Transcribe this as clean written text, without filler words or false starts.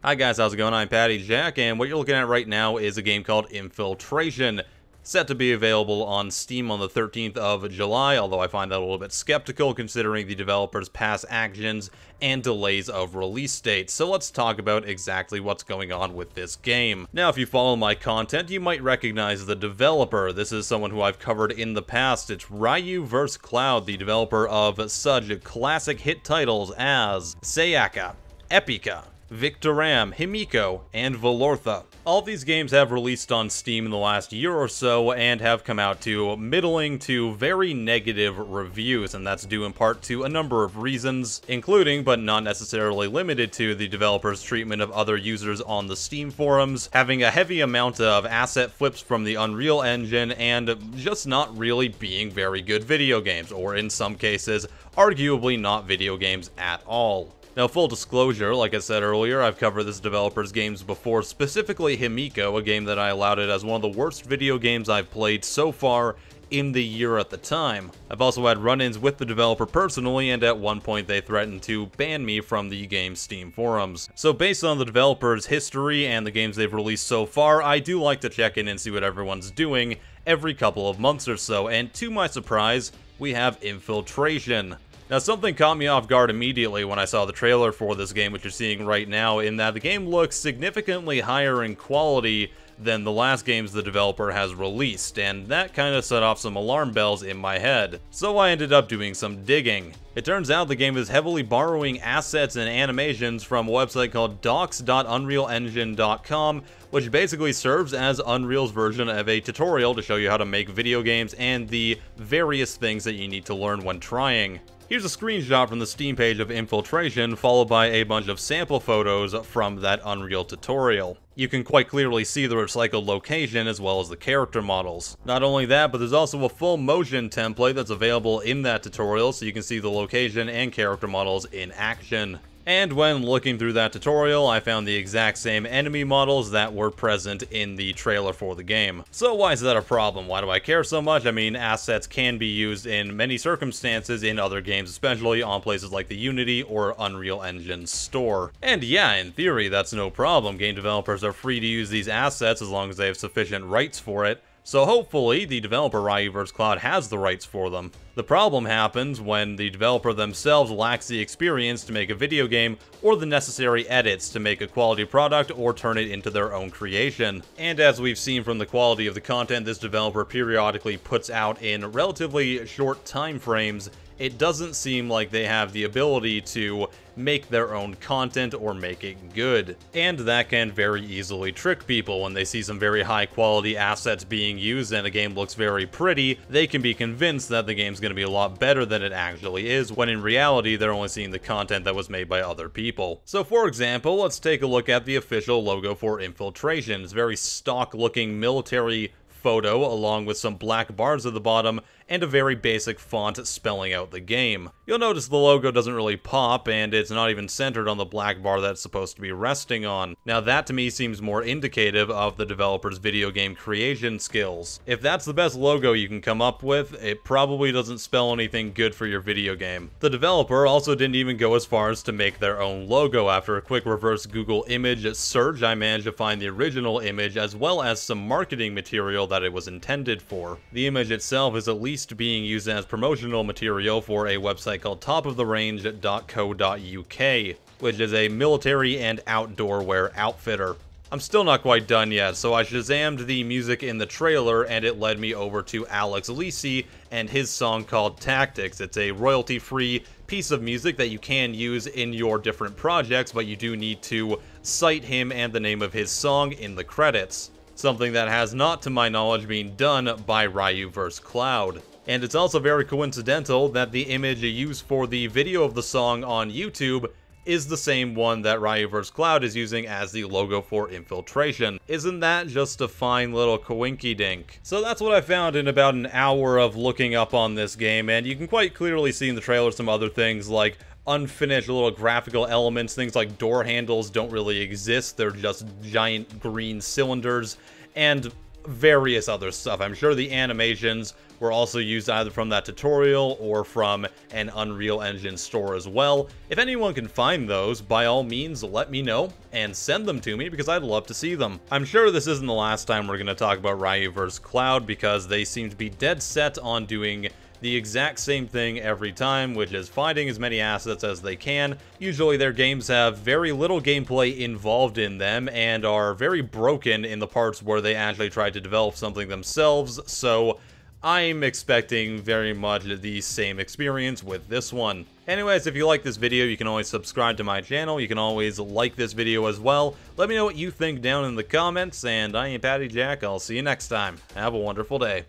Hi guys, how's it going? I'm PattyJack, and what you're looking at right now is a game called Infiltration, set to be available on Steam on the 13th of July, although I find that a little bit skeptical considering the developer's past actions and delays of release dates. So let's talk about exactly what's going on with this game. Now, if you follow my content, you might recognize the developer. This is someone who I've covered in the past. It's Ryu vs. Cloud, the developer of such classic hit titles as Sayaka, Epica, Victoram, Himiko, and Valortha. All these games have released on Steam in the last year or so and have come out to middling to very negative reviews, and that's due in part to a number of reasons, including, but not necessarily limited to, the developer's treatment of other users on the Steam forums, having a heavy amount of asset flips from the Unreal Engine, and just not really being very good video games, or in some cases, arguably not video games at all. Now, full disclosure, like I said earlier, I've covered this developer's games before, specifically Himiko, a game that I lauded as one of the worst video games I've played so far in the year at the time. I've also had run-ins with the developer personally, and at one point they threatened to ban me from the game's Steam forums. So based on the developer's history and the games they've released so far, I do like to check in and see what everyone's doing every couple of months or so, and to my surprise, we have Infiltration. Now, something caught me off guard immediately when I saw the trailer for this game, which you're seeing right now, in that the game looks significantly higher in quality than the last games the developer has released, and that kind of set off some alarm bells in my head. So I ended up doing some digging. It turns out the game is heavily borrowing assets and animations from a website called docs.unrealengine.com, which basically serves as Unreal's version of a tutorial to show you how to make video games and the various things that you need to learn when trying. Here's a screenshot from the Steam page of Infiltration, followed by a bunch of sample photos from that Unreal tutorial. You can quite clearly see the recycled location as well as the character models. Not only that, but there's also a full motion template that's available in that tutorial, so you can see the location and character models in action. And when looking through that tutorial, I found the exact same enemy models that were present in the trailer for the game. So why is that a problem? Why do I care so much? I mean, assets can be used in many circumstances in other games, especially on places like the Unity or Unreal Engine store. And yeah, in theory, that's no problem. Game developers are free to use these assets as long as they have sufficient rights for it. So hopefully, the developer Ryu vs. Cloud has the rights for them. The problem happens when the developer themselves lacks the experience to make a video game or the necessary edits to make a quality product or turn it into their own creation. And as we've seen from the quality of the content this developer periodically puts out in relatively short time frames, it doesn't seem like they have the ability to make their own content or make it good. And that can very easily trick people. When they see some very high quality assets being used and a game looks very pretty, they can be convinced that the game's going to be a lot better than it actually is, when in reality they're only seeing the content that was made by other people. So for example, let's take a look at the official logo for Infiltration. It's a very stock looking military photo along with some black bars at the bottom and a very basic font spelling out the game. You'll notice the logo doesn't really pop, and it's not even centered on the black bar that's supposed to be resting on. Now that to me seems more indicative of the developer's video game creation skills. If that's the best logo you can come up with, it probably doesn't spell anything good for your video game. The developer also didn't even go as far as to make their own logo. After a quick reverse Google image search, I managed to find the original image as well as some marketing material that it was intended for. The image itself is at least being used as promotional material for a website called topoftherange.co.uk, which is a military and outdoor wear outfitter. I'm still not quite done yet, so I shazammed the music in the trailer and it led me over to Alex Lisi and his song called Tactics. It's a royalty-free piece of music that you can use in your different projects, but you do need to cite him and the name of his song in the credits. Something that has not, to my knowledge, been done by Ryu vs. Cloud. And it's also very coincidental that the image used for the video of the song on YouTube is the same one that Ryu vs. Cloud is using as the logo for Infiltration. Isn't that just a fine little coinky-dink? So that's what I found in about an hour of looking up on this game, and you can quite clearly see in the trailer some other things like unfinished little graphical elements. Things like door handles don't really exist, they're just giant green cylinders, and various other stuff. I'm sure the animations were also used either from that tutorial or from an Unreal Engine store as well. If anyone can find those, by all means, let me know and send them to me because I'd love to see them. I'm sure this isn't the last time we're going to talk about Ryu vs. Cloud because they seem to be dead set on doing the exact same thing every time, which is finding as many assets as they can. Usually their games have very little gameplay involved in them and are very broken in the parts where they actually try to develop something themselves, so I'm expecting very much the same experience with this one. Anyways, if you like this video, you can always subscribe to my channel. You can always like this video as well. Let me know what you think down in the comments, and I am PattyJack. I'll see you next time. Have a wonderful day.